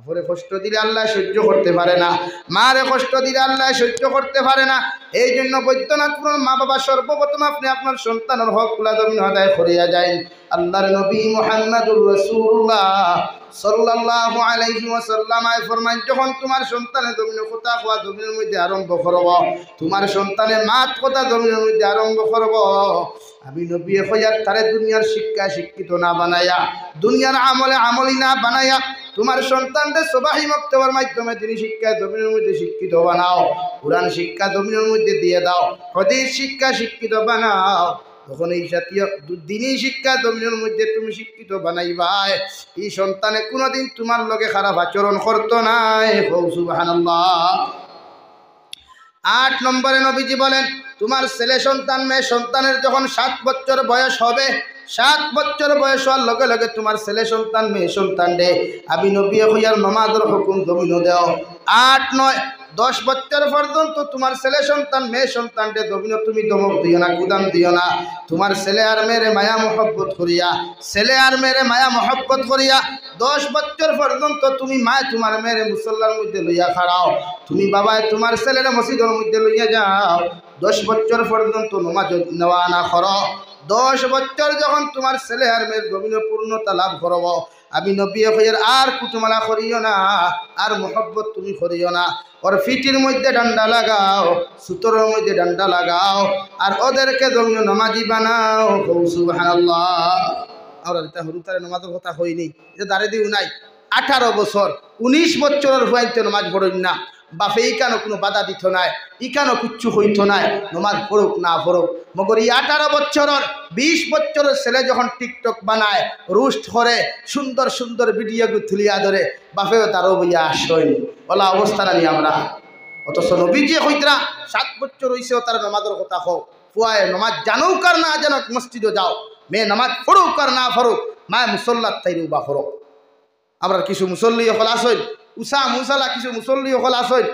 বাপরে কষ্ট দিলে আল্লাহ সহ্য করতে পারে না, মারে কষ্ট দিলে আল্লাহ সহ্য করতে পারে না। এই জন্য বৈদ্যনাথপুর মা বাবা সর্বপ্রথম আপনি আপনার সন্তানের হকগুলা জমিন আদায় করিয়া যায়। আল্লাহর নবী মুহাম্মদুর রাসূলুল্লাহ সাল্লাল্লাহু আলাইহি ওয়াসাল্লাম ফরমান, যখন তোমার সন্তানের জমিনে কথা কোয়া জমিনের মধ্যে আরম্ভ করব, তোমার সন্তানের মাত কথা জমিনের মধ্যে আরম্ভ করব, আমি নবী হইয়ার তারে দুনিয়ার শিক্ষা শিক্ষিত না বানায়া, দুনিয়ার আমলে আমলি না বানায়া, তোমার সন্তানদের সবাই মক্তবার মাধ্যমে তিনি শিক্ষা জমিনের মধ্যে শিক্ষিত বানাও, কোরআন শিক্ষা জমিনের মধ্যে দিয়ে দাও, হাদিস শিক্ষা শিক্ষিত বানাও। তখন এই জাতীয় দিনই শিক্ষা জমিনের মধ্যে তুমি শিক্ষিত বানাইবাই, এই সন্তানে কোনোদিন তোমার লগে খারাপ আচরণ করতো নাই। সুবহানাল্লাহ। 8 নম্বরে নবীজি বলেন, তোমার ছেলে সন্তান মেয়ে সন্তানের যখন 7 বছর বয়স হবে, 7 বছর বয়স হওয়ার লগে লগে তোমার ছেলে সন্তান মেয়ে সন্তান রে আমি নবী হইয়ার নমাজের হুকুম জমিন দেও। 8, 9, 10 বছর পর্যন্ত তোমার ছেলে সন্তান মেয়ে সন্তান রে জমিন তুমি দমক দিও না, কুদাম দিও না। তোমার ছেলে আর মেয়েরে মায়া মহব্বত করিয়া, ছেলে আর মেয়েরে মায়া মহব্বত করিয়া 10 বছর পর্যন্ত তুমি মায় তোমার মেয়েরে মুসল্লার মধ্যে লইয়া খাড়াও, তুমি বাবায় তোমার ছেলের মসজিদের মধ্যে লইয়া যাও। 10 বছর পর্যন্ত নমাজ নেওয়া না করো। 10 বছর যখন তোমার ছেলে আর মেয়ের জমিনে পূর্ণতা লাভ করব, আমি নবী হইয়ার আর কুটুমালা করিও না, আর মোহব্বত তুমি করিও না। ওর ফিটির মধ্যে ডান্ডা লাগাও, সুতোর মধ্যে ডান্ডা লাগাও, আর ওদেরকে জমিনে নামাজি বানাও। সুবহানাল্লাহ। আর এটা হরুতারে নামাজের কথা হয়নি, এটা দাঁড়িয়ে দিও নাই। 18 বছর 19 বছরের হইতে নামাজ পড়েন না, বাপে ইকানো কোনো বাধা দিত নাই, ইকানো কিচ্ছু হইত নাই, নমাজ পড়ুক না পড়ুক। মগর এই 18 বছরের 20 বছরের ছেলে যখন টিকটক বানায়, রোস্ট করে, সুন্দর সুন্দর ভিডিও তুলিয়া ধরে, বাপেও তারও বইয়া আসেন ওলা অবস্থা নানি আমরা। অথচ নবীজি হইতরা 7 বছর হইছেও তার নমাজের কথা হোক, ফুয়ায় নমাজ জানুক আর না জানুক মসজিদে যাও, মেয়ে নামাজ পড়ুক আর না পড়ুক, মায় মুসল্লার তাইরু বা করো। আমরা কিছু মুসল্লি হল আসইন, উষা মুসালা কিছু মুসল্লি হল আসইন,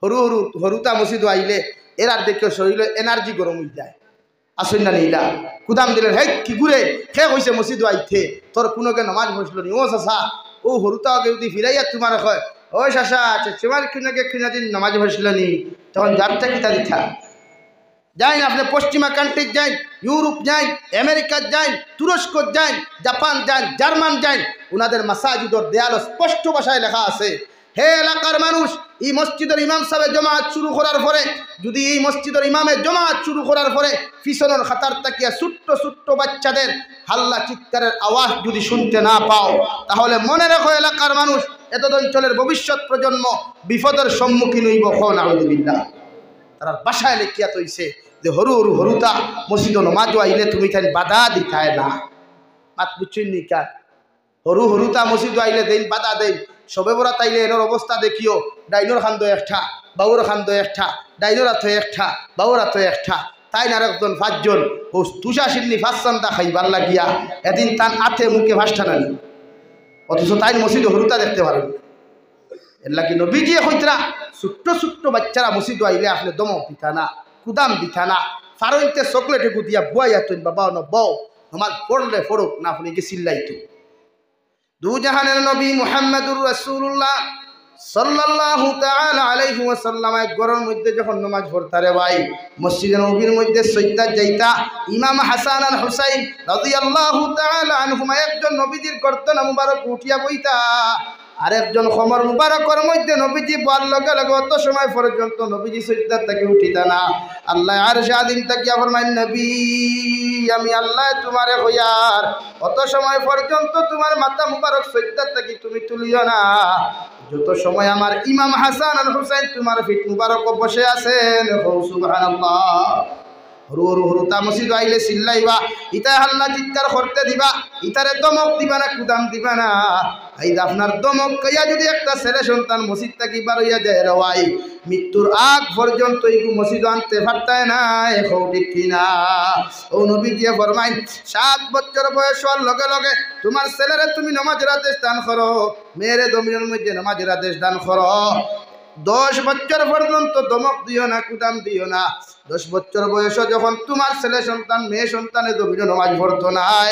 হরু হরু হরুতা মসজিদ আইলে এরার দেখে শরীর এনার্জি গরম হয়ে যায়। আসইন না নিলা কুদাম দিলেন, হে কি ঘুরে খে হয়েছে মসজিদ আইতে, তোর কোনোকে নামাজ পড়ছিল নি? ও চাষা, ও হরুতা যদি ফিরাইয়া তোমার হয়, ও চাষা তোমার কিনাকে কিনা দিন নামাজ পড়ছিল নি? তখন যারটা কিতা দিতা যাই না, আপনি পশ্চিমা কান্ট্রি যাই, ইউরোপ যাই, আমেরিকা যাই, তুরস্ক যাই, জাপান যাই, জার্মান যাই, ওনাদের মাসাজিদের দেয়াল স্পষ্ট ভাষায় লেখা আছে, হে এলাকার মানুষ, এই মসজিদের ইমাম সাহেব জমাত শুরু করার পরে, যদি এই মসজিদের ইমামের জমাত শুরু করার পরে পিছনের খাতার তাকিয়া ছোট্ট ছোট্ট বাচ্চাদের হাল্লা চিৎকারের আওয়াজ যদি শুনতে না পাও, তাহলে মনে রাখো এলাকার মানুষ, এত অঞ্চলের ভবিষ্যৎ প্রজন্ম বিপদের সম্মুখীন হইব। আলহামদুলিল্লাহ। তারা বাসায় লেখিয়া তৈছে যে হরু হরু হরুতা মসজিদ নমাজও আইলে তুমি তাই বাধা দিতায় না। মাত বুঝছেন নি কার হরু হরুতা মসজিদ আইলে দেন বাধা দেন। সবে বরাত আইলে এর অবস্থা দেখিও, ডাইনোর খান্দ একটা, বাউর খান্দ একটা, ডাইনোর হাতে একটা, বাউর হাতে একটা, তাই না একজন 5 জন ও তুষা সিন্নি 5 চান্দা খাইবার লাগিয়া এদিন তার হাতে মুখে ভাসটা নানি, অথচ তাই মসজিদ হরুতা দেখতে পারেন। এর লাগি নবীজি হইতরা ছোট্ট ছোট্ট বাচ্চারা মসজিদ আইলে আসলে দমক দিতা না, কুদাম দিতা না, ফারইতে চকলেটে গুদিয়া বুয়াইয়া তুই বাবা ন বউ নমাজ পড়লে পড়ুক, না পড়লে গিয়ে চিল্লাইতো। দুজাহানের নবী মুহাম্মদুর রাসূলুল্লাহ সাল্লাল্লাহু তাআলা আলাইহি ওয়াসাল্লাম এক ঘরের মধ্যে যখন নামাজ পড়তারে ভাই, মসজিদে নববীর মধ্যে সজ্জা যাইতা, ইমাম হাসান আর হুসাইন রাদিয়াল্লাহু তাআলা আনহুমা একজন নবীজির গর্দন মুবারক উঠিয়া বইতা, আরেকজন খমর মুবারকের মধ্যে নবীজি বল লগে লগে অত সময় পর্যন্ত নবীজি সজ্জা থেকে উঠিতা না। আল্লাহ আরশে আযীম তাকিয়া ফরমায়, নবী আমি আল্লাহ তোমারে হইয়ার অত সময় পর্যন্ত তোমার মাথা মুবারক সজ্জা থেকে তুমি তুলিও না, যত সময় আমার ইমাম হাসান আর হুসাইন তোমার ফিট মুবারক বসে আছেন। সুবহানাল্লাহ। হরু হরু হরুতা মসজিদ আইলে চিল্লাইবা, ইতা হাল্লা চিৎকার করতে দিবা, ইতারে দমক দিবা না, কুদাম দিবা না। এই আপনার দমক কইয়া যদি একটা ছেলে সন্তান মসজিদ থেকে বার হইয়া যায় রওয়াই, মৃত্যুর আগ পর্যন্ত এই মসজিদ আনতে পারতায় না। এখন ঠিক কিনা? ও নবী দিয়ে ফরমাইন 7 বছর বয়স হওয়ার লগে লগে তোমার ছেলেরে তুমি নামাজের আদেশ দান করো, মেয়েরে জমিনের মধ্যে নামাজের আদেশ দান করো। 10 বছর পর্যন্ত ধমক দিও না, কুটাম দিও না। 10 বছর বয়সে যখন তোমার ছেলে সন্তান মেয়ে সন্তানে জমিন নামাজ পড়তো নাই,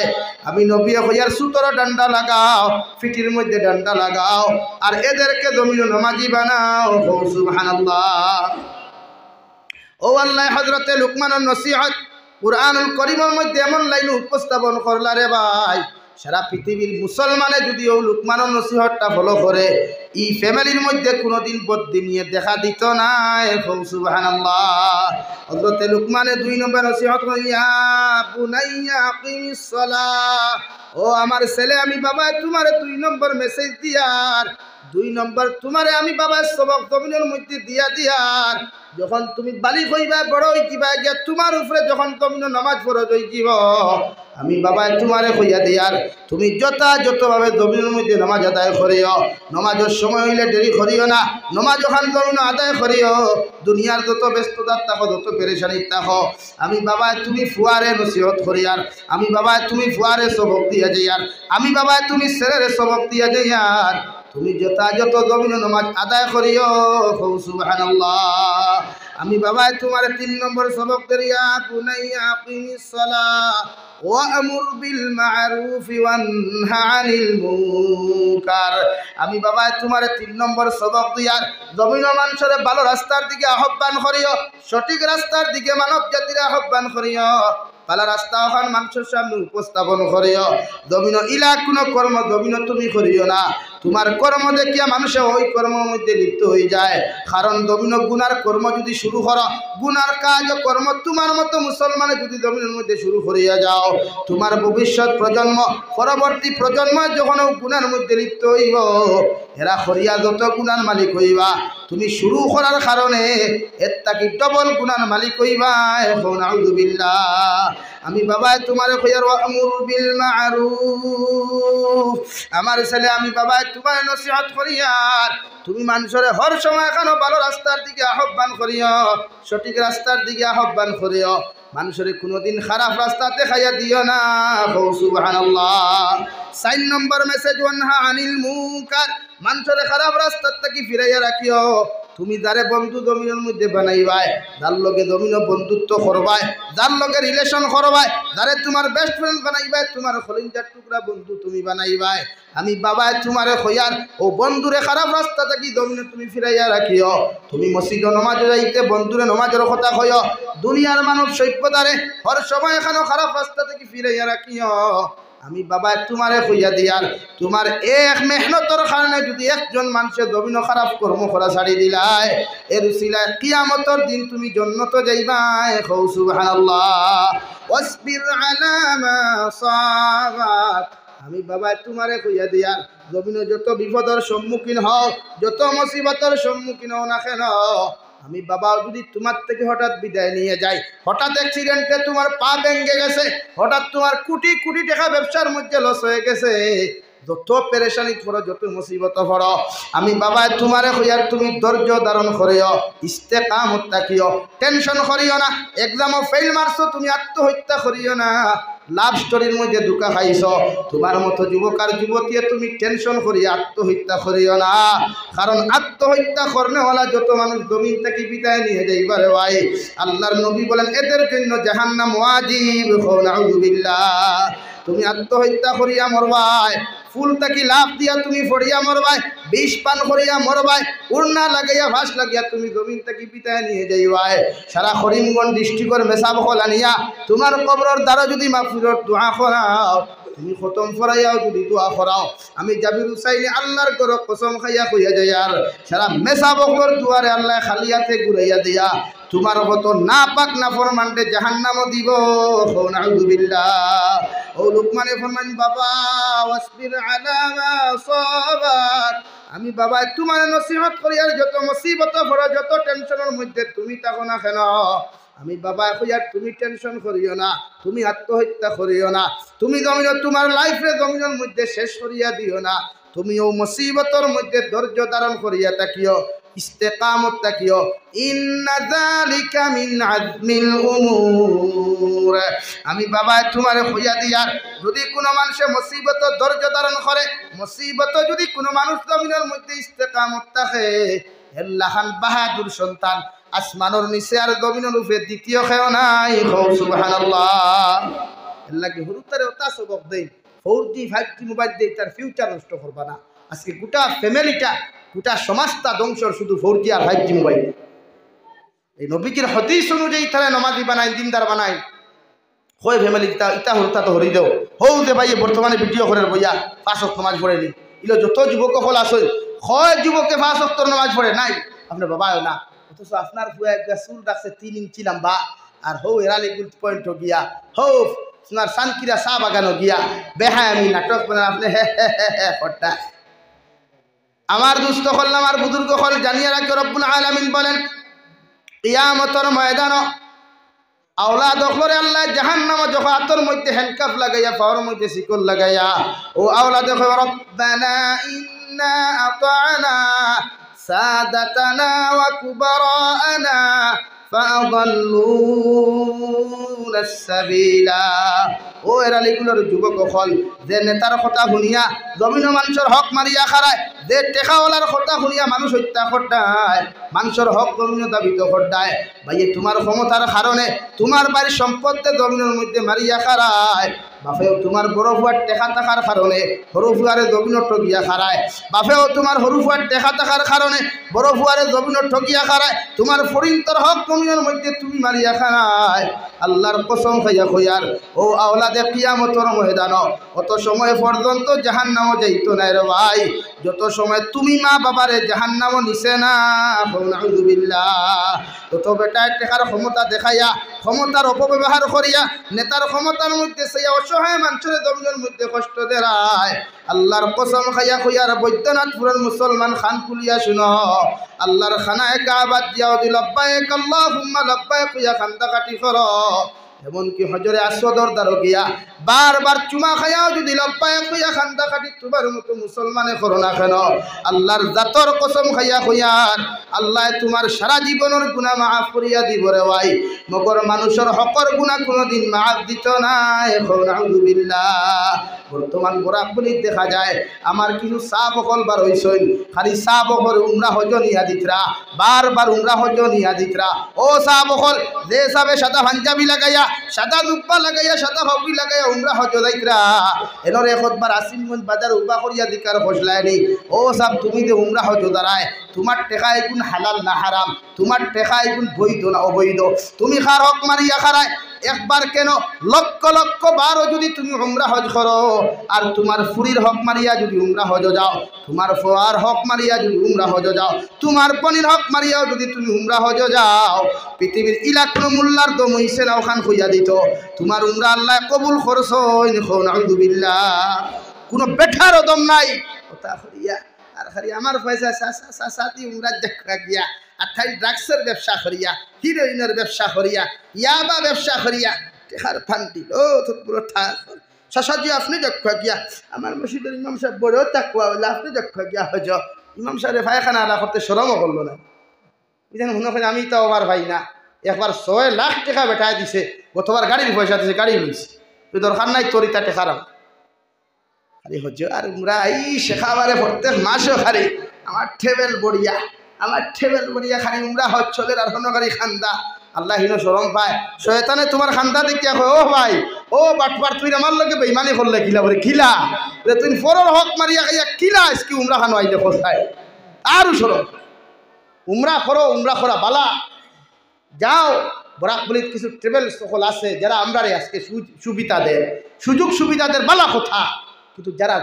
আমি নবী হইয়ার সুতর ডান্ডা লাগাও, ফিটির মধ্যে ডান্ডা লাগাও, আর এদেরকে জমিন নামাজি বানাও। সুবহানাল্লাহ। ও আল্লাহ হযরতে লুকমানের নসিহত কুরআনুল কারীমের মধ্যে এমন লাইন উপস্থাপন করলা রে ভাই, সারা পৃথিবীর মুসলমানে যদি ও লুকমানের নসিহতটা ফলো করে, এই ফ্যামিলির মধ্যে কোনোদিন বদ্দি নিয়ে দেখা দিত না। সুবহানাল্লাহ। হযরতে লুকমানের 2 নম্বর নসিহত ইয়া বুনাইয়া আকিমিস সালাহ, ও আমার ছেলে আমি বাবা তোমারে 2 নম্বর মেসেজ দিয়ার, 2 নম্বর তোমারে আমি বাবা সবক জমিনের মধ্যে দিয়ার, যখন তুমি বালিগ হইবা বড় হইবা গিয়া তোমার উপরে যখন জমিন নামাজ ফরজ হইব, আমি বাবা তোমারে কইয়া দিয়ার, তুমি যথাযথভাবে জমিনের মধ্যে নামাজ আদায় করিও। নামাজের সময় হইলে দেরি করিও না, নামাজ ওখান জমিন আদায় করিও। দুনিয়ার যত ব্যস্ততা থাকো, যত পেরেশানি থাকো, আমি বাবা তুমি ফুয়ারে নসিহত করিয়ার, আমি বাবা তুমি ফুয়ারে সবক দিয়া যাইয়ার, আমি বাবা তুমি ছেলেরে সবক দিয়া যাইয়ার, তুমি যথাযথ জমিন নামাজ আদায় করিও। সুবহানাল্লাহ। আমি বাবা তোমার 3 নম্বর সবক করিয়া বুনাইয়া আকিমিস সালাহ ওয়া আমুর বিল মা'রুফ ওয়া নাহা আনিল মুনকার, আমি বাবা তোমার 3 নম্বর সবক দিয়ার জমিন মানুষের ভালো রাস্তার দিকে আহ্বান করিও, সঠিক রাস্তার দিকে মানব জাতির আহ্বান করিও, পালা রাস্তা ওখান মানুষের সামনে উপস্থাপন করিও। জমিন ইলা কোনো কর্ম জমিন তুমি করিও না, তোমার কর্ম দেখিয়া মানুষে ওই কর্মের মধ্যে লিপ্ত হয়ে যায়। কারণ জমিন গুনার কর্ম যদি শুরু করো, গুনার কাজ কর্ম তোমার মতো মুসলমানে যদি জমিনের মধ্যে শুরু করিয়া যাও, তোমার ভবিষ্যৎ প্রজন্ম পরবর্তী প্রজন্ম যখন গুনার মধ্যে লিপ্ত হইব, এরা করিয়া যত গুনার মালিক হইবা, তুমি শুরু করার কারণে এর তাকি ডবল গুনার মালিক হইবা। এখন আউযুবিল্লাহ। আমি বাবা তোমারে কইয়ার আমুর বিল মা'রুফ, আমার ছেলে আমি বাবা তোমার নসিহত করিয়ার, তুমি মানুষের হর সময় কেন ভালো রাস্তার দিকে আহ্বান করিও, সঠিক রাস্তার দিকে আহ্বান করিও, মানুষের কোনোদিন খারাপ রাস্তা দেখাইয়া দিও না। সুবহানাল্লাহ। 4 নম্বর মেসেজ ওয়ানহা আনিল মুনকার, মানুষের খারাপ রাস্তার থেকে ফিরাইয়া রাখিও। তুমি যারে বন্ধু জমিনের মধ্যে বানাইবাই, যার লগে জমিন বন্ধুত্ব করবাই, যার লগে রিলেশন করবাই, যারে তোমার বেস্ট ফ্রেন্ড বানাইবাই, তোমার খলিঞ্জার টুকরা বন্ধু তুমি বানাইবাই, আমি বাবা তোমারে কইয়ার ও বন্ধুরে খারাপ রাস্তা থেকে জমিনে তুমি ফিরাইয়া রাখিও। তুমি মসজিদ নমাজে যাইতে বন্ধুরে নমাজের কথা কইও, দুনিয়ার মানব সভ্যতারে হর সময় এখানে খারাপ রাস্তা থেকে ফিরাইয়া রাখিও। আমি বাবা তোমারে কইয়া দিয়ার, তোমার এক মেহনতর কারণে যদি একজন মানুষের জমিন খারাপ কর্ম করা ছাড়ি দিলাই, এর উসিলায় কিয়ামতের দিন তুমি জান্নাতে যাইবাই। সুবহানাল্লাহ। ওয়াসবির আলা মা সাবাক, আমি বাবা তোমারে কইয়া দিয়ার, জমিন যত বিপদের সম্মুখীন হও, যত মুসিবতের সম্মুখীন হও না কেন, আমি বাবা যদি তোমার থেকে হঠাৎ বিদায় নিয়ে যাই, হঠাৎ অ্যাক্সিডেন্টে তোমার পা ভেঙে গেছে, হঠাৎ তোমার কোটি কোটি টাকা ব্যবসার মধ্যে লস হয়ে গেছে, যত পেরেশানি করো, যত মুসিবত পড়ো, আমি বাবা তোমারে কইয়ার তুমি ধৈর্য ধারণ করিও, ইস্তেকামত থাকিও, টেনশন করিও না। এক্সামও ফেল মারছো, তুমি আত্মহত্যা করিও না। লাভ স্টোরির মধ্যে ধোকা খাইছ, তোমার মতো যুবক আর যুবতীকে তুমি টেনশন করিয়া আত্মহত্যা করিও না। কারণ আত্মহত্যা করনেওয়ালা যত মানুষ জমিন থেকে বিদায় নিয়ে যাইবারে ভাই, আল্লাহর নবী বলেন এদের জন্য জাহান্নাম ওয়াজিব। নাউযুবিল্লাহ। তুমি আত্মহত্যা করিয়া মরবাই, ফুল থাকি লাভ দিয়া তুমি ফড়িয়া মরবাই, বিষ পান করিয়া মরবাই, উড়না লাগাইয়া ভাস লাগিয়া তুমি জমিন থেকে বিদায় নিয়ে যাইবাই। সারা করিমগঞ্জ ডিস্ট্রিক্টের মেসাব হলা নিয়া তোমার কবরের দ্বারা যদি মাগফিরাত দোয়া করাও, তুমি খতম ফরাইয়াও যদি দোয়া করাও, আমি জাবির হুসাইনি আল্লাহর ঘর কসম খাইয়া কইয়া যাই, আর সারা মেসাবকর দুয়ারে আল্লাহ খালিয়াতে ঘুরাইয়া দিয়া তোমার মতো না পাক না ফরমানতে জাহান্নামও দিব। নাউযুবিল্লাহ। ও লুকমানে ফরমান বাবা ওয়াসবির আলা মা সাবাক, আমি বাবা তোমার নসিহত করি, আর যত মুসিবত পড়ো, যত টেনশনের মধ্যে তুমি থাকো না কেন, আমি বাবা কইয়ার তুমি টেনশন করিও না, তুমি আত্মহত্যা করিও না, তুমি জমিন তোমার লাইফে জমিনের মধ্যে শেষ করিয়া দিও না, তুমি ও মুসিবতের মধ্যে ধৈর্য ধারণ করিয়া থাকিও, ইস্তেকামত থাকিও। ইন্না যালিকা মিন আযমিল উমুর, আমি বাবা তোমারে কইয়া দিয়ার, যদি কোনো মানুষে মুসিবত ধৈর্য ধারণ করে, মুসিবত যদি কোনো মানুষ জমিনের মধ্যে ইস্তেকামত থাকে, হেল্লাখান বাহাদুর সন্তান আসমানোর নিচে আর জমিনের উপরে দ্বিতীয় খেও নাই সুবহানাল্লাহ এল্লাকে হুরুতারে ওটা সবক দেই 4G 5G মোবাইল দিয়ে তার ফিউচার নষ্ট করবা না আজকে গোটা ফ্যামিলিটা গোটা সমাজটা ধ্বংসর শুধু 4G আর 5G মোবাইল এই নবীজির হাদিস অনুযায়ী তারা নামাজি বানায় দিনদার বানায় হয় ফ্যামিলি ইটা হুরতা তো হরি দেও হৌ যে ভাই বর্তমানে ভিডিও করে বইয়া 5 ওয়াক্ত নামাজ পড়েনি ইলো যত যুবক হল আসল হয় যুবকে 5 ওয়াক্ত নামাজ পড়ে নাই আপনার বাবাও না অথচ আপনার ফুয়া একটা চুল রাখছে 3 ইঞ্চি লম্বা আর হৌ এরালি গুল পয়েন্ট গিয়া হৌ আপনার শানকিরা চা বাগানো গিয়া বেহায়ামি নাটক মানে আপনি হঠাৎ আমার দুস্থ হল আমার বুজুর্গ হল জানিয়ে রাখো রব্বুল আলামিন বলেন কিয়ামতের ময়দানে আওলাদ হলরে আল্লাহ জাহান্নামে যখন আতর মধ্যে হ্যান্ডকাফ লাগাইয়া পাওয়ার মধ্যে শিকল লাগাইয়া ও আওলাদ কয় রব্বানা ইন্না আতানা সাদাতানা ওয়া কুবারানা فأضلونا السبيل ও এরালিগুলোর যুবক হল যে নেতার কথা শুনিয়া জমিন মানুষের হক মারিয়া খারায় যে টেকাওয়ালার কথা শুনিয়া মানুষ হত্যা করতায় মানুষের হক জমিন দাবিত করতায় ভাইয়ে তোমার ক্ষমতার কারণে তোমার বাড়ির সম্পদকে জমিনের মধ্যে মারিয়া খারায় বাপেও তোমার বড় ফুয়ার টেকা থাকার কারণে সরু ফুয়ারে জমিনত ঠগিয়া খারায় বাপেও তোমার সরু ফুয়ার টেকা থাকার কারণে বড় ফুয়ারে জমিনত ঠগিয়া খারায় তোমার ফরিন্তর হক জমিনের মধ্যে তুমি মারিয়া খারায় আল্লাহর কসম খাইয়া কইয়ার ও আওলাদে কিয়ামতের ময়দান অত সময় পর্যন্ত জাহান্নামে যাইতো না রে ভাই যত সময় তুমি মা বাবারে জাহান্নামে নিছে না নাউযুবিল্লাহ তত বেটা টেকার ক্ষমতা দেখাইয়া ক্ষমতার অপব্যবহার করিয়া নেতার ক্ষমতার মধ্যে সেই অসহায় মানুষের জমিনের মধ্যে কষ্ট দেয় আল্লাহর কসম খাইয়া কইয়ার বৈদ্যনাথপুরের মুসলমান খান খুলিয়া শুনো আল্লাহর খানায় কাবা দিয়াও দি লব্বাইক আল্লাহুম্মা লব্বাইক কইয়া খান্দা কাটি করো এমনকি হজরে আসওয়াদর দ্বারও গিয়া বারবার চুমা খাইয়াও যদি লব্বাইক কইয়া খান্দা কাটি তোমার মতো মুসলমানে করো না কেন আল্লাহর জাতর কসম খাইয়া কইয়ার আল্লাহ তোমার সারা জীবনের গুনাহ মাফ করিয়া দিব রে ভাই মগর মানুষের হকর গুনাহ কোনোদিন মাফ দিত না এখন নাউযুবিল্লাহ বর্তমান বরাকবলি দেখা যায় আমার কিছু সাপ হল বার হইছই খালি সাপ হল উমরা হজ নিয়া দিতরা বারবার উমরা হজ নিয়া দিতরা ও সাপ হল যে সাবে সাদা পাঞ্জাবি লাগাইয়া সাদা জুব্বা লাগাইয়া সাদা হবি লাগাইয়া উমরা হজ যাইতরা এনর একবার আসিমগঞ্জ বাজার উবা করিয়া দিকার ফসলায়নি ও সাপ তুমি যে উমরা হজ দাঁড়ায় তোমার টেকায় কোন হালাল না হারাম তোমার টেকায় কোন বৈধ না অবৈধ তুমি খার হক মারিয়া খারায় একবার কেন লক্ষ লক্ষ বারও যদি তুমি উমরা হজ করো আর তোমার ফুরির হক মারিয়া যদি উমরা হজ যাও তোমার ফোয়ার হক মারিয়া যদি উমরা হজ যাও তোমার পনির হক মারিয়াও যদি তুমি উমরা হজ যাও পৃথিবীর ইলাকনো মুল্লার দম হইছে না ওখান খুইয়া দিত তোমার উমরা আল্লাহ কবুল করছো নাউযুবিল্লাহ কোনো বেঠারও দম নাই কথা করিয়া আর খালি আমার পয়সা সাথী উমরা দেখা গিয়া আর ঠাই ড্রাগসের ব্যবসা করিয়া হিরোইনের ব্যবসা করিয়া ইয়াবা ব্যবসা করিয়া টেকার ফান্ডি ও তো পুরো ঠাক শাসাজি আপনি দেখা গিয়া আমার মসজিদের ইমাম সাহেব বড় তাকুয়া হইলে আপনি দেখা গিয়া হজ ইমাম সাহেব পায়খানা আদা করতে শরমও করলো না বুঝলেন শুনে আমি তো আমার ভাই না একবার 6 লাখ টাকা বেটায় দিছে গতবার গাড়ির পয়সা দিছে গাড়ি লইছে তুই দরকার নাই তোর ইটা টেকারাম আরে হজ আর উমরা এই শেখাবারে প্রত্যেক মাসও খালি আমার টেবিল বড়িয়া খালি উমরা হজ চলে আর কোনো গাড়ি খান্দা আল্লাহ হিনো শরম পায় শয়তানে তোমার খান্দা দেখিয়া কয় ও ভাই ও বাটপার তুই আমার লগে বেইমানি করলে কিলা বলে কিলা তুই ফরর হক মারিয়া খাইয়া কিলা আজকে উমরা খানো আইলে কোথায় আরও সরম উমরা করা বালা যাও বরাকবলিত কিছু ট্রেভেল সকল আছে যারা আমরা আজকে সুবিধা দেয় সুযোগ সুবিধাদের বালা কথা কিন্তু যারা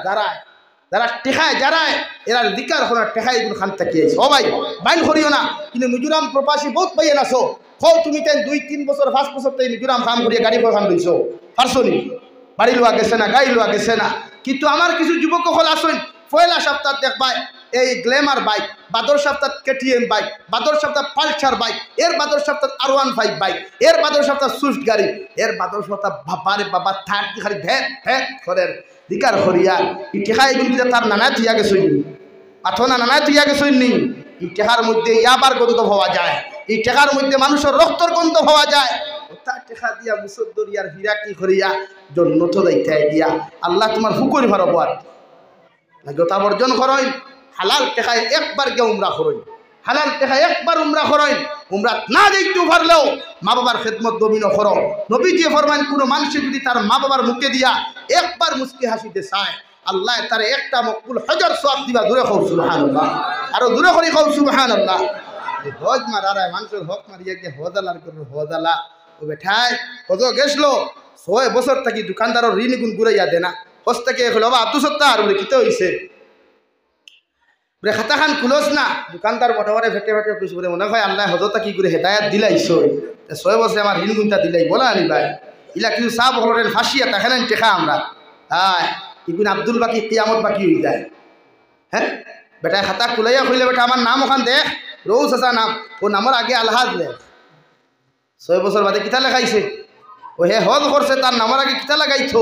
টেকায় যারায় এরা দিকার হওয়ার টেকায় এগুলো খান থাকিয়ে সবাই বাইন করিও না কিন্তু মিজোরাম প্রবাসী বহুত পাইয়ে নাছো হও তুমি তাই 2-3 বছর 5 বছর তাই মিজোরাম কাম করিয়া গাড়ি খান লইছো পারছো নি বাড়ি লোয়া গেছে না গাড়ি লোয়া গেছে না কিন্তু আমার কিছু যুবক হল আসেন পয়লা সপ্তাহ দেখবায় এই গ্ল্যামার বাইক বাদর সপ্তাহ KTM বাইক বাদর সপ্তাহ পালসার বাইক এর বাদর সপ্তাহ R15 বাইক এর বাদর সপ্তাহ সুইফট গাড়ি এর বাদর সপ্তাহ বাবারে বাবা থার্ড খালি ভ্যাট করেন দিকার করিয়া ই টেকা এগুলি তার নানা থিয়া গেছই পাথনা নানা থিয়া গেছই নি ই টেকার মধ্যে ইয়াবার গন্ধ পাওয়া যায় এই টেকার মধ্যে মানুষের রক্তর গন্ধ পাওয়া যায় ওটা টেকা দিয়া মুসদ্দরিয়ার হীরা কি করিয়া জন্নত যাইতে গিয়া আল্লাহ তোমার হুকুর ভারবার না গোটা বর্জন করই হালাল টেকায় একবার গিয়ে উমরা করই হালাল টাকা একবার উমরা করেন, উমরা না দেখতেও পারলেও মা বাবার খেদমত দমিনও করো। নবীজি ফরমান কোনো মানুষ যদি তার মা বাবার মুখে দিয়া একবার মুস্কি হাসিতে চায়, আল্লাহ তার একটা মকবুল হাজার সওয়াব দিবা। দূরে খাও সুবহানাল্লাহ, আরো দূরে করে খাও সুবহানাল্লাহ। হজ মারারায় মানুষের হক মারিয়া গিয়ে হজালার করবো হজালা ও বেঠায় হজ গেছলো 6 বছর থাকি দোকানদারের ঋণ গুণ ঘুরাইয়া দেনা হজ থেকে হলো বা আত্মসত্তার বলে কিতে হইছে বলে খাতা খান খুলস না। দোকানদার মোটামুটি ফেটে ফেটে কিছু বলে মনে হয় আল্লাহ হজতা কি করে হেদায়াত দিলাইছ 6 বছরে আমার ঋণ গুণটা দিলাই বলা আনি ভাই ইলা কিছু সাপ হলেন ফাঁসিয়া তাখানেন টেকা আমরা। হ্যাঁ ইবিন আব্দুল বাকি কিয়ামত বাকি হয়ে যায়। হ্যাঁ বেটায় খাতা খুলাইয়া খুলে বেটা আমার নাম ওখান দেখ রৌস আসা নাম, ও নামের আগে আলহাজ লেখ। 6 বছর বাদে কিতা লেখাইছে, ও হে হজ করছে তার নামের আগে কিতা লাগাইছো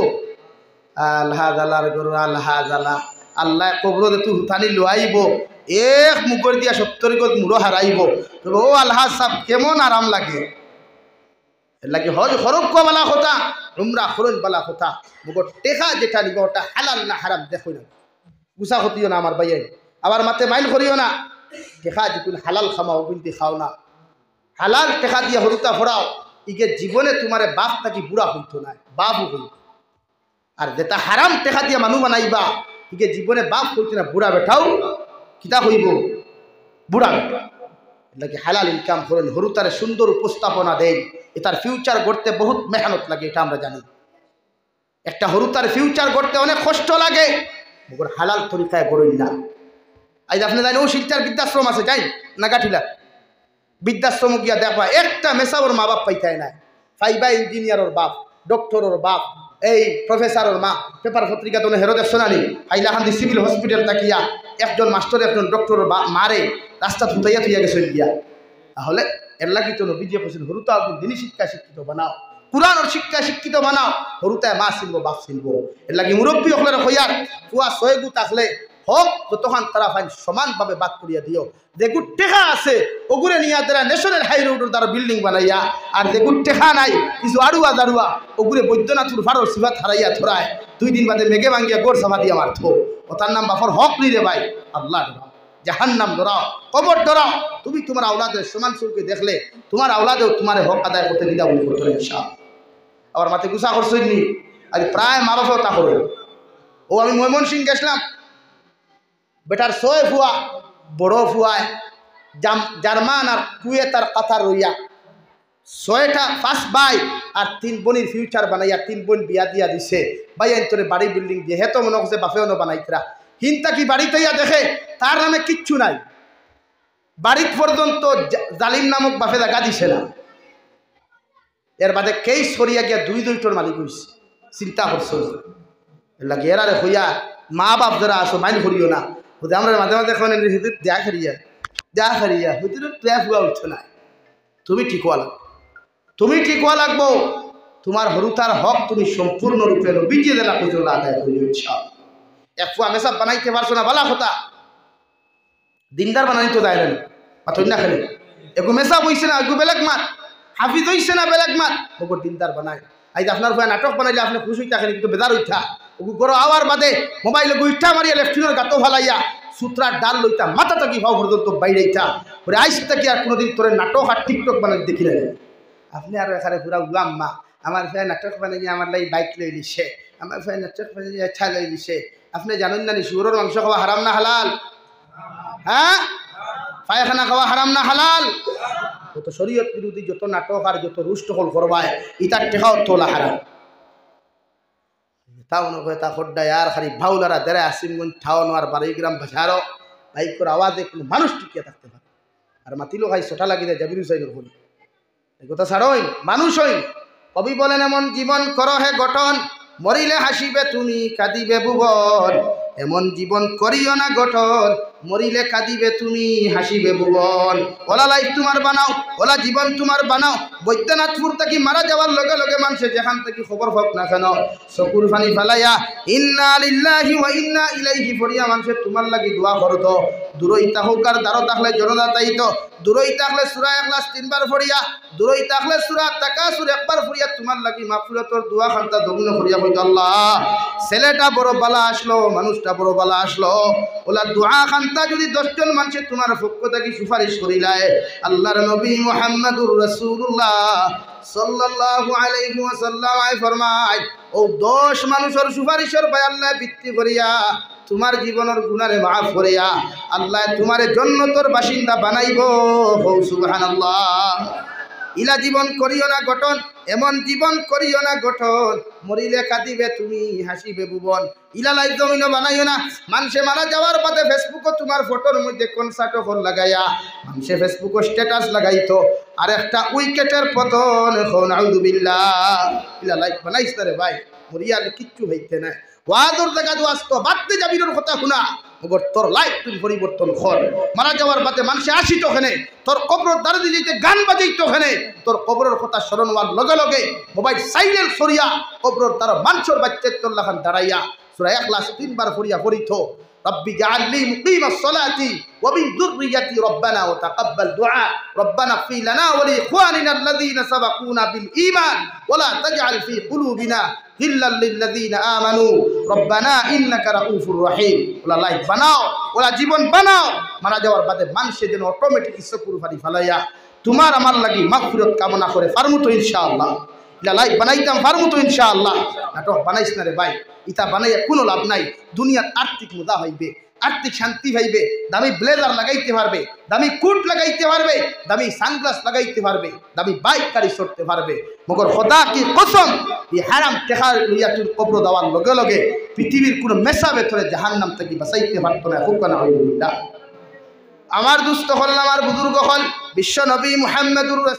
আলহাজ আল্লাহর গরু আলহাজ আল্লাহ। আল্লাহ কবরতে তুই হুতানি লোয়াইব এক মুগর দিয়া 70 গজ মুড়ো হারাইব। ও আলহাজ সাহেব কেমন আরাম লাগে, এর লাগে হজ খরচ কোয়া বালা কথা, উমরা খরচ বালা কথা। মুগর টেকা যেটা নিব ওটা হালাল না হারাম দেখো না, গুসা হতিও না আমার ভাইয়ে, আবার মাতে মাইল করিও না। টেকা যেগুন হালাল খামাও কিন্তু খাও না, হালাল টেকা দিয়ে হরুতা ফোড়াও। ইগে জীবনে তোমারে বাপ থাকি বুড়া হইতো না, বাপ হইত। আর যেটা হারাম টেকা দিয়ে মানুষ বানাইবা ইগে জীবনে বাপ হইতো না, বুড়া বেঠাও কিতা হইব বুড়া বেটা। লাগে হালাল ইনকাম করেন, হরুতারে সুন্দর উপস্থাপনা দেন। এটার ফিউচার গড়তে বহুত মেহনত লাগে, এটা আমরা জানি। একটা হরুতার ফিউচার গড়তে অনেক কষ্ট লাগে, মগর হালাল তরিকায় গড়ইন না। আজ আপনি জানেন ও শিলচার বৃদ্ধাশ্রম আছে, যাই না গাঠিলা বৃদ্ধাশ্রম গিয়া দেখবা একটা মেসাওর মা বাপ পাইতায় না। ফাইবা ইঞ্জিনিয়ারের বাপ, ডক্টরের বাপ, এই প্রফেসরের মা। পেপার পত্রিকা তো হেরোদের শোনানি হাইলাকান্দি সিভিল হসপিটাল তাকিয়া একজন মাস্টার একজন ডক্টরের বাপ মারে রাস্তা ধুতাইয়া থুইয়া গেছে গিয়া। তাহলে এর লাগি তো নবীজি বলছেন হরুতা দিনই শিক্ষা শিক্ষিত বানাও, কুরআনের শিক্ষা শিক্ষিত বানাও, হরুতায় মা চিনবো বাপ চিনবো। এর লাগি মুরব্বী হলের হইয়ার পুয়া 6 গুত আসলে হক যতক্ষণ তারা ফাইন সমানভাবে বাদ করিয়া দিও। যেগুর টেকা আছে ওগুলো নিয়ে তারা ন্যাশনাল হাই রোডের দ্বারা বিল্ডিং বানাইয়া, আর যেগুর টেকা নাই কিছু আড়ুয়া দাড়ুয়া ওগুলো বৈদ্যনাথুর ফাড়র সিফাত হারাইয়া থরায় 2 দিন বাদে মেঘে ভাঙ্গিয়া গোড় সাফা দিয়া মারত। ও তার নাম বাপর হক নিরে ভাই। আল্লাহ ডরাও, জাহান্নাম ডরাও, কবর ডরাও। তুমি তোমার আওলাদের সমান সুরকে দেখলে তোমার আওলাদেও তোমার হক আদায় করতে দিদা বলি করতে ইনশাআল্লাহ। আবার মাথে গুসা করছইনি আজ প্রায় মা বাবাও তা করে। ও আমি ময়মনসিং গেছিলাম, বেটার 6 ফুয়া বড় ফুয়ায় জার্মান আর কুয়েতার কাতার রইয়া 6টা 5 ভাই আর 3 বোনের ফিউচার বানাইয়া 3 বোন বিয়া দিয়া দিছে। ভাই এন্তরে বাড়ি বিল্ডিং দিয়ে হেতো মনে করছে বাপেও বানাইতরা হিনতা কি বাড়িতে ইয়া দেখে তার নামে কিচ্ছু নাই, বাড়ি পর্যন্ত জালিম নামক বাপে জায়গা দিছে না। এর বাদে কেস সরিয়া গিয়া 2-2টোর মালিক হইছে। চিন্তা করছো লাগে এরারে হইয়া মা বাপ যারা আসো মাইল করিও না। আমরা মাঝে মাঝে এখন দেখা হারিয়া হইতে ট্র্যাপ হওয়া উঠছে না। তুমি ঠিক হওয়া লাগবে, তুমি ঠিক হওয়া লাগবো। তোমার হরুতার হক তুমি সম্পূর্ণরূপে বিজিয়ে দেলা পর্যন্ত আদায় করি। এক ফুয়া মেসাব বানাইতে পারছো না বালা কথা, দিনদার বানাই তো যায় না মাথা না খেলে এগু মেসাব হইছে না এগু বেলেগ মাত, হাফিজ হইছে না বেলেগ মাত, ওগর দিনদার বানায়। আজ আপনার ফুয়া নাটক বানাইলে আপনি খুশি হইতে থাকেন কিন্তু বেদার উঠা ওগু গরো আওয়ার বাদে মোবাইলে গুইঠা মারিয়া লেফটিনের গাতো ফালাইয়া সূত্রার ডাল লইতা মাথা থাকি ভাও পর্যন্ত বাইরেইতা ওরে আইস থাকি আর কোনোদিন তোরে নাটক আর টিকটক বানাই দেখি না। আপনি আর এখানে পুরা উলাম মা আমার ভাই নাটক বানাই আমার লাই বাইক লই লিছে, আমার ভাই নাটক বানাই আচ্ছা লই লিছে। আপনি জানেন না শুয়োরের মাংস খাওয়া হারাম না হালাল? হ্যাঁ, পায়খানা খাওয়া হারাম না হালাল? যত শরীয়ত বিরোধী যত নাটক আর যত রুষ্টকল করবায় ইতার টেকাও তোলা হারাম। তাও নয় তা খড্ডায় আর খালি ভাউলারা দেড়ে আসিমগঞ্জ ঠাওয়ানো আর 12 গ্রাম বাজারও বাইকের আওয়াজে কোনো মানুষ টিকিয়ে থাকতে পারে। আর মাতিলো খাই সোটা লাগি দেয় জাবির হুসাইনের বলি এই কথা ছাড়ই মানুষ হই। কবি বলেন এমন জীবন কর হে গঠন, মরিলে হাসিবে তুমি কাঁদিবে ভুবন। এমন জীবন করিও না গঠন, মরিলে কাঁদিবে তুমি হাসিবে ভুবন। ওলা লাইফ তোমার বানাও, ওলা জীবন তোমার বানাও, বৈদ্যনাথপুর থেকে মারা যাওয়ার লগে লগে মানুষে যেখান থেকে খবর হোক না কেন চকুর পানি ফেলাইয়া ইন্না লিল্লাহি ওয়া ইন্না ইলাইহি ফরিয়া মানুষে তোমার লাগি দোয়া করতো। দূরই তাহুক আর দারো থাকলে জনদা তাইতো, দূরই থাকলে সূরা ইখলাস 3 বার ফরিয়া, দূরই থাকলে সূরা তাকাসুর 1 বার ফরিয়া তোমার লাগি মাগফিরাতের দোয়া খানতা দগুন ফরিয়া কইতো আল্লাহ ছেলেটা বড় বালা আসলো, মানুষটা বড় বালা আসলো, ওলা দোয়া খানতা যদি 10 জন মানুষে তোমার পক্ষ থেকে সুপারিশ করিলায় আল্লাহর নবী মুহাম্মদুর রাসূলুল্লাহ সাল্লাল্লাহু আলাইহি ওয়াসাল্লাম ফরমায় ও 10 মানুষের সুপারিশের ভাই আল্লাহ ভিত্তি করিয়া তোমার জীবনের গুনারে মাফ করিয়া আল্লাহ তোমার জান্নাতের বাসিন্দা বানাইব। সুবহানাল্লাহ। ইলা জীবন করিও না গঠন, এমন জীবন করিও না গঠন, মরিলে কাঁদিবে তুমি হাসিবে ভুবন। ইলা লাইফ জমিন বানাইও না। মানুষে মারা যাওয়ার বাদে ফেসবুকে তোমার ফটোর মধ্যে কনসার্ট হল লাগাইয়া মানুষে ফেসবুকে স্ট্যাটাস লাগাইতো আর একটা উইকেটের পতন এখন আউযুবিল্লাহ। ইলা লাইফ বানাইছ না রে ভাই, মরিয়ালে কিচ্ছু হইতে না। ওয়াদর জায়গা আসতো বাদতে যাবির কথা শুনা মগর তোর লাইফ তুই পরিবর্তন কর। মারা যাওয়ার বাদে মানুষে আসিত ওখানে তোর কবরের দ্বারে দিতে গান বাজাইতো ওখানে তোর কবরের কথা স্মরণ হওয়ার লগে লগে মোবাইল সাইলেন্ট সরিয়া কবরের দ্বারা মানুষের বাচ্চার তোর লাখান দাঁড়াইয়া সূরা ইখলাস 3 বার ফরিয়া পড়িত রব্বি জাআলনি মুকিমাস সালাতি ওয়া মিন যুররিয়াতি রব্বানা ওয়া তাকাব্বাল দুআ রব্বানা ফি লানা ওয়া লি ইখওয়ানিনা আল্লাযীনা সাবাকুনা বিল ঈমান ওয়া লা তাজআল ফি কুলুবিনা হিল্লাল লিল্লাযীনা আমানু রব্বানা ইন্নাকা রাউফুর রহিম। ওলা লাইফ বানাও, ওলা জীবন বানাও। মারা যাওয়ার বাদে মানুষে যেন অটোমেটিক ইচ্ছাপুর ফারি ফালাইয়া তোমার আমার লাগি মাগফিরাত কামনা করে পারমু তো ইনশাআল্লাহ। ইলা লাইফ বানাইতাম পারমু তো ইনশাআল্লাহ। নাটক বানাইছ না রে ভাই, ইটা বানাইয়া কোনো লাভ নাই। দুনিয়ার আর্থিক মুদা হইবে, আর্থিক শান্তি পাইবে, দামি ব্লেজার লাগাইতে পারবে, দামি কোট লাগাইতে পারবে, দামি সানগ্লাস লাগাইতে পারবে, দামি বাইক গাড়ি চড়তে পারবে, মগর খোদা কি কসম এই হারাম টেকা লইয়া তুই কবর দেওয়ার লগে লগে পৃথিবীর কোনো মেসা ভেতরে জাহান্নাম থেকে বাঁচাইতে পারতো না। হুক না হইল। আমার দুস্থ হল, আমার বুজুর্গ হল বিশ্ব নবী মুহাম্মদুর